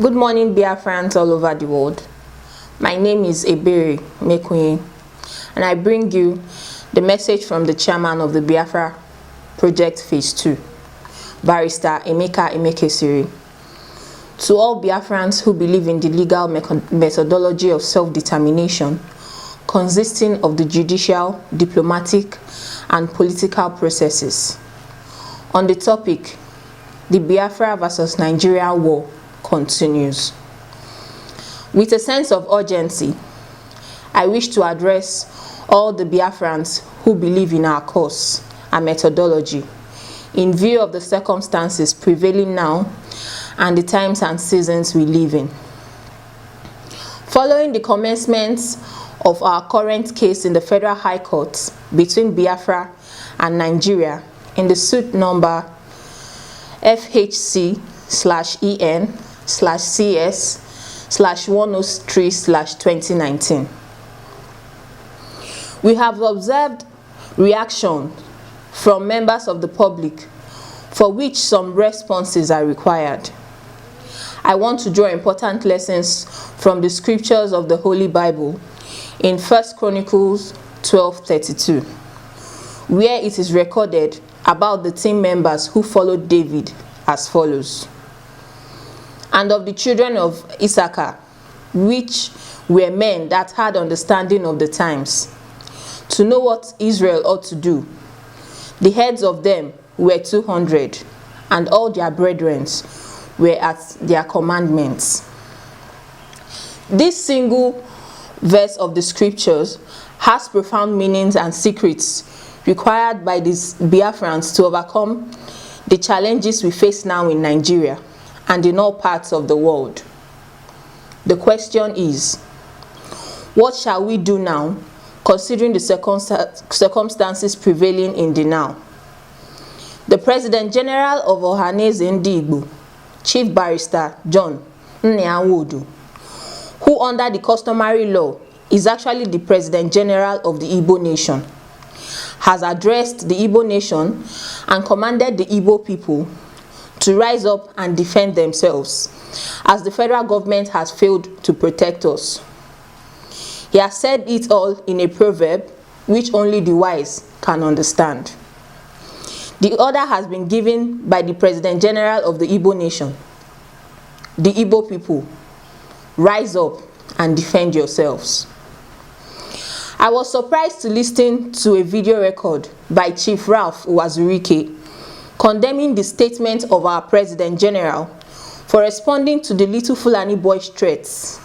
Good morning, Biafrans all over the world. My name is Barrister Emeka, and I bring you the message from the chairman of the Biafra Project Phase 2, Barrister Emeka Emekesiri. To all Biafrans who believe in the legal methodology of self-determination, consisting of the judicial, diplomatic, and political processes. On the topic, the Biafra versus Nigeria war continues. With a sense of urgency, I wish to address all the Biafrans who believe in our cause and methodology in view of the circumstances prevailing now and the times and seasons we live in. Following the commencement of our current case in the Federal High Court between Biafra and Nigeria in the suit number FHC/EN/CS/103/2019. We have observed reaction from members of the public for which some responses are required. I want to draw important lessons from the scriptures of the Holy Bible in 1 Chronicles 12:32, where it is recorded about the team members who followed David as follows. And of the children of Issachar, which were men that had understanding of the times, to know what Israel ought to do, the heads of them were 200, and all their brethren were at their commandments. This single verse of the scriptures has profound meanings and secrets required by these Biafrans to overcome the challenges we face now in Nigeria and in all parts of the world. The question is, what shall we do now, considering the circumstances prevailing in the now? The President General of Ohaneze Igbo, Chief Barrister John Nneawodu, who under the customary law is actually the President General of the Igbo nation, has addressed the Igbo nation and commanded the Igbo people to rise up and defend themselves, as the federal government has failed to protect us. He has said it all in a proverb which only the wise can understand. The order has been given by the President General of the Igbo nation. The Igbo people, rise up and defend yourselves. I was surprised to listen to a video record by Chief Ralph Uwazurike condemning the statement of our President General for responding to the little Fulani boy's threats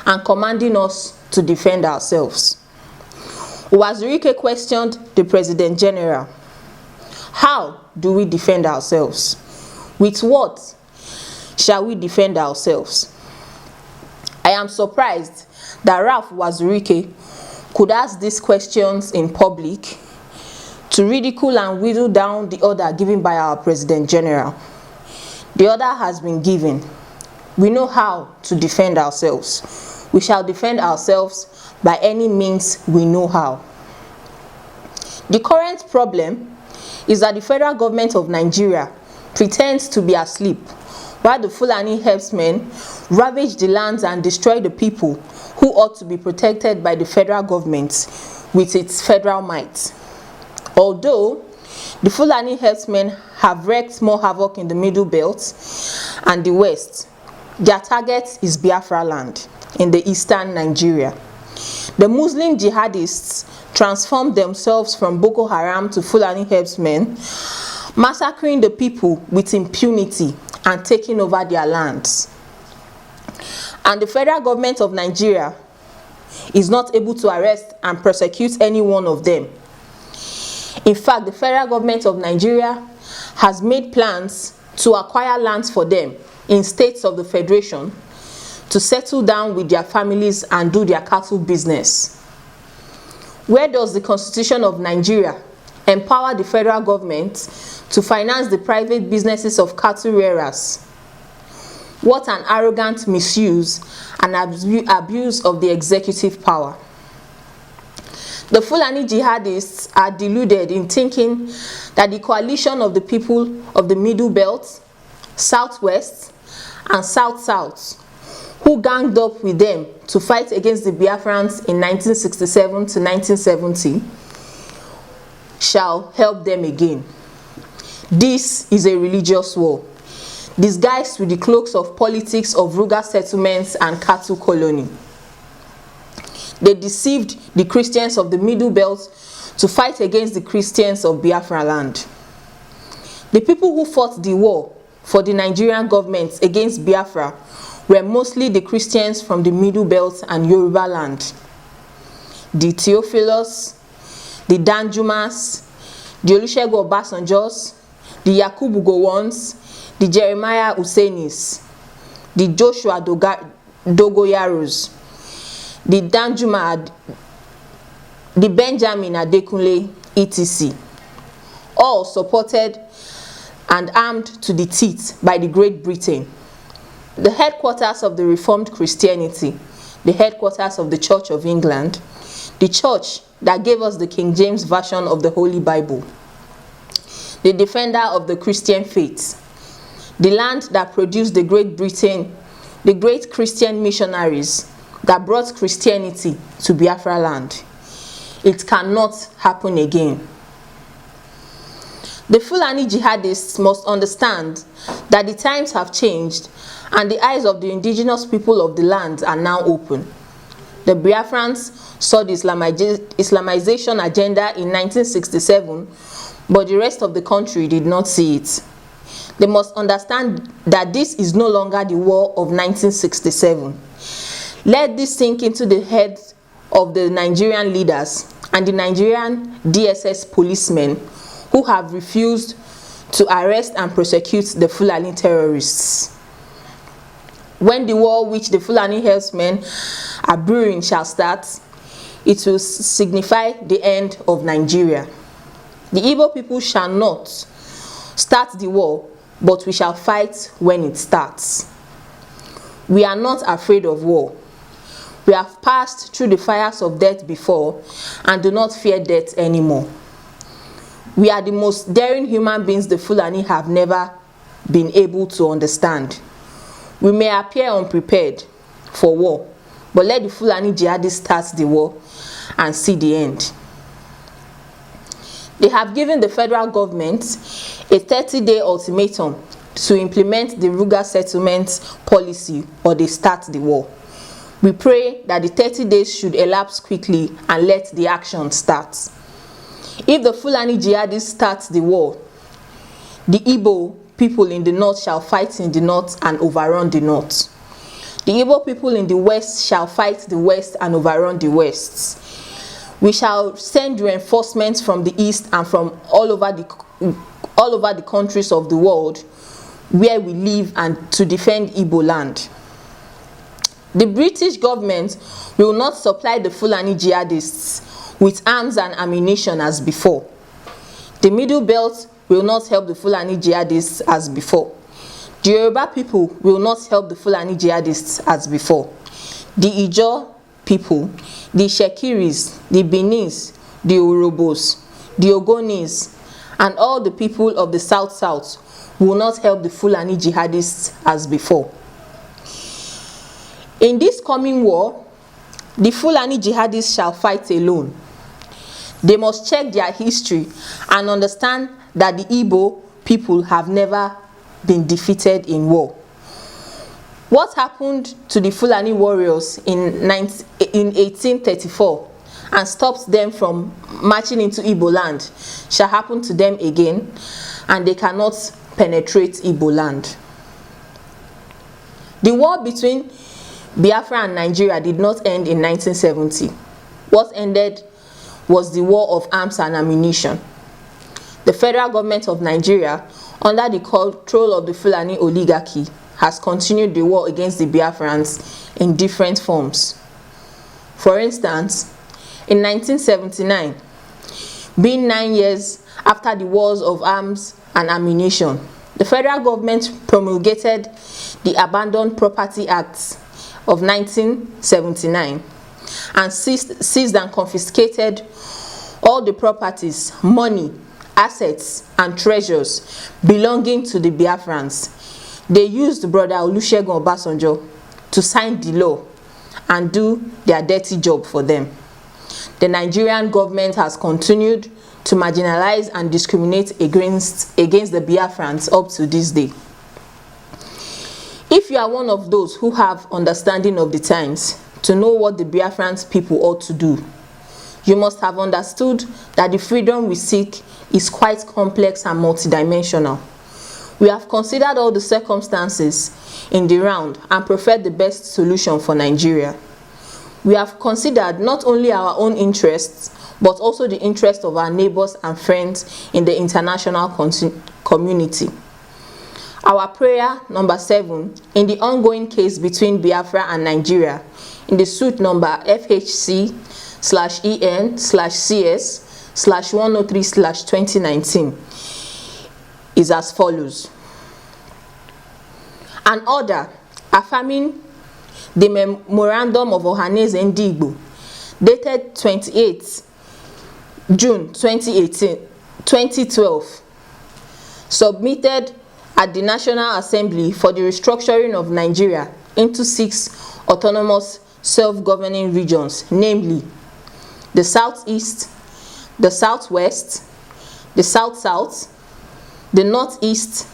and commanding us to defend ourselves. Uwazurike questioned the President General. How do we defend ourselves? With what shall we defend ourselves? I am surprised that Ralph Uwazurike could ask these questions in public to ridicule and whittle down the order given by our President General. The order has been given. We know how to defend ourselves. We shall defend ourselves by any means we know how. The current problem is that the federal government of Nigeria pretends to be asleep while the Fulani herdsmen ravage the lands and destroy the people who ought to be protected by the federal government with its federal might. Although the Fulani herdsmen have wreaked more havoc in the Middle Belt and the West, their target is Biafra land in the eastern Nigeria. The Muslim jihadists transformed themselves from Boko Haram to Fulani herdsmen, massacring the people with impunity and taking over their lands. And the federal government of Nigeria is not able to arrest and prosecute any one of them. In fact, the federal government of Nigeria has made plans to acquire lands for them in states of the federation to settle down with their families and do their cattle business. Where does the Constitution of Nigeria empower the federal government to finance the private businesses of cattle rearers? What an arrogant misuse and abuse of the executive power. The Fulani jihadists are deluded in thinking that the coalition of the people of the Middle Belt, Southwest, and South-South, who ganged up with them to fight against the Biafrans in 1967 to 1970, shall help them again. This is a religious war, disguised with the cloaks of politics of rural settlements and cattle colony. They deceived the Christians of the Middle Belt to fight against the Christians of Biafra land. The people who fought the war for the Nigerian government against Biafra were mostly the Christians from the Middle Belt and Yoruba land. The Theophilus, the Danjumas, the Olusegun Obasanjos, the Yakubu Gowons, the Jeremiah Husainis, the Joshua Dogoyaros, the Danjuma, the Benjamin Adekunle, etc. All supported and armed to the teeth by the Great Britain, the headquarters of the Reformed Christianity, the headquarters of the Church of England, the church that gave us the King James Version of the Holy Bible, the defender of the Christian faith, the land that produced the Great Britain, the great Christian missionaries that brought Christianity to Biafra land. It cannot happen again. The Fulani jihadists must understand that the times have changed and the eyes of the indigenous people of the land are now open. The Biafrans saw the Islamization agenda in 1967, but the rest of the country did not see it. They must understand that this is no longer the war of 1967. Let this sink into the heads of the Nigerian leaders and the Nigerian DSS policemen who have refused to arrest and prosecute the Fulani terrorists. When the war which the Fulani herdsmen are brewing shall start, it will signify the end of Nigeria. The Igbo people shall not start the war, but we shall fight when it starts. We are not afraid of war. We have passed through the fires of death before and do not fear death anymore. We are the most daring human beings the Fulani have never been able to understand. We may appear unprepared for war, but let the Fulani jihadists start the war and see the end. They have given the federal government a 30-day ultimatum to implement the rural settlement policy or they start the war. We pray that the 30 days should elapse quickly and let the action start. If the Fulani jihadists start the war, the Igbo people in the north shall fight in the north and overrun the north. The Igbo people in the west shall fight the west and overrun the west. We shall send reinforcements from the east and from all over the countries of the world where we live and to defend Igbo land. The British government will not supply the Fulani jihadists with arms and ammunition as before. The Middle Belt will not help the Fulani jihadists as before. The Yoruba people will not help the Fulani jihadists as before. The Ijaw people, the Shekiris, the Benis, the Urobos, the Ogonis, and all the people of the South-South will not help the Fulani jihadists as before. In this coming war, the Fulani jihadists shall fight alone. They must check their history and understand that the Igbo people have never been defeated in war. What happened to the Fulani warriors in 1834 and stopped them from marching into Igbo land shall happen to them again, and they cannot penetrate Igbo land. The war between Biafra and Nigeria did not end in 1970. What ended was the war of arms and ammunition. The federal government of Nigeria, under the control of the Fulani oligarchy, has continued the war against the Biafrans in different forms. For instance, in 1979, being 9 years after the wars of arms and ammunition, the federal government promulgated the Abandoned Property Act of 1979 and seized and confiscated all the properties, money, assets, and treasures belonging to the Biafrans. They used Brother Olusegun Obasanjo to sign the law and do their dirty job for them. The Nigerian government has continued to marginalize and discriminate against the Biafrans up to this day. If you are one of those who have understanding of the times to know what the Biafrans people ought to do, you must have understood that the freedom we seek is quite complex and multidimensional. We have considered all the circumstances in the round and preferred the best solution for Nigeria. We have considered not only our own interests, but also the interests of our neighbors and friends in the international community. Our prayer, number 7, in the ongoing case between Biafra and Nigeria, in the suit number FHC/EN/CS/103/2019, is as follows. An order affirming the Memorandum of Ohaneze Igbo, dated 28 June 2012, submitted at the National Assembly for the restructuring of Nigeria into 6 autonomous self-governing regions, namely the Southeast, the Southwest, the South-South, the Northeast,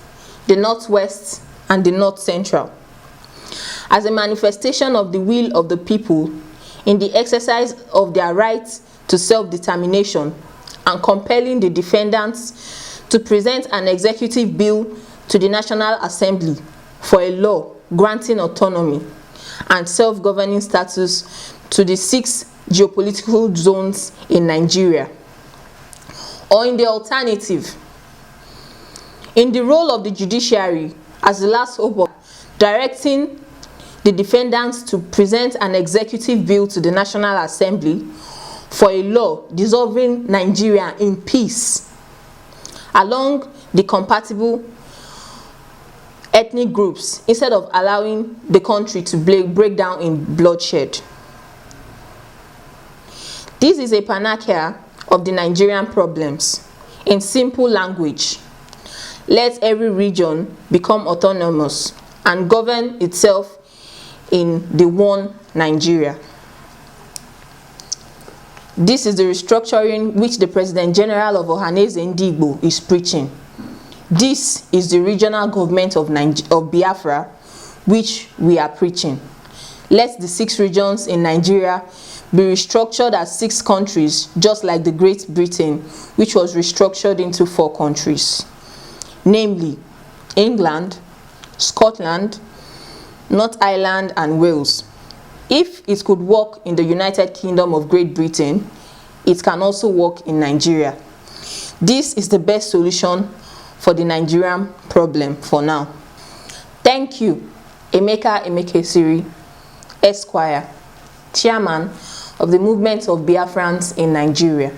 the Northwest, and the North Central, as a manifestation of the will of the people in the exercise of their right to self-determination, and compelling the defendants to present an executive bill to the National Assembly for a law granting autonomy and self-governing status to the 6 geopolitical zones in Nigeria. Or in the alternative, in the role of the judiciary as the last hope of directing the defendants to present an executive bill to the National Assembly for a law dissolving Nigeria in peace along the compatible ethnic groups, instead of allowing the country to break down in bloodshed. This is a panacea of the Nigerian problems. In simple language, let every region become autonomous and govern itself in the one Nigeria. This is the restructuring which the President General of Ohaneze Igbo is preaching. This is the regional government of Biafra which we are preaching. Let the 6 regions in Nigeria be restructured as 6 countries, just like the Great Britain, which was restructured into 4 countries, namely England, Scotland, North Ireland, and Wales. If it could work in the United Kingdom of Great Britain, it can also work in Nigeria. This is the best solution for the Nigerian problem for now. Thank you, Emeka Emekesiri, Esquire, Chairman of the Movement of Biafrans in Nigeria.